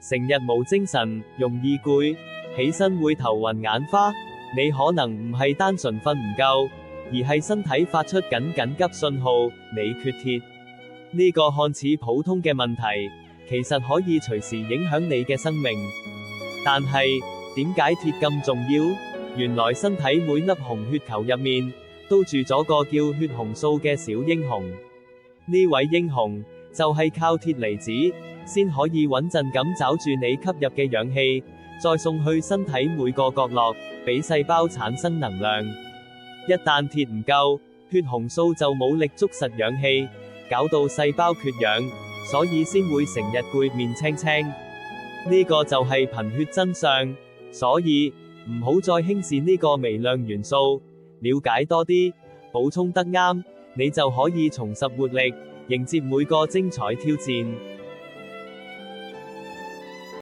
成日冇精神，容易攰，起身會頭暈眼花，你可能唔係單純瞓唔夠，而係身體發出緊急信號，你缺鐵。呢個看似普通嘅問題，其實可以隨時影響你嘅生命。但係，點解鐵咁重要？原來身體每粒紅血球入面，都住咗個叫血紅素嘅小英雄。呢位英雄，就係靠鐵離子，先可以穩陣咁抓住你吸入嘅氧氣，再送去身體每個角落，俾細胞產生能量。一旦鐵唔夠，血紅素就冇力捉實氧氣，搞到細胞缺氧，所以先會成日攰面青青。呢個就係貧血真相，所以唔好再輕視呢個微量元素，了解多啲，補充得啱，你就可以重拾活力，迎接每個精彩挑戰。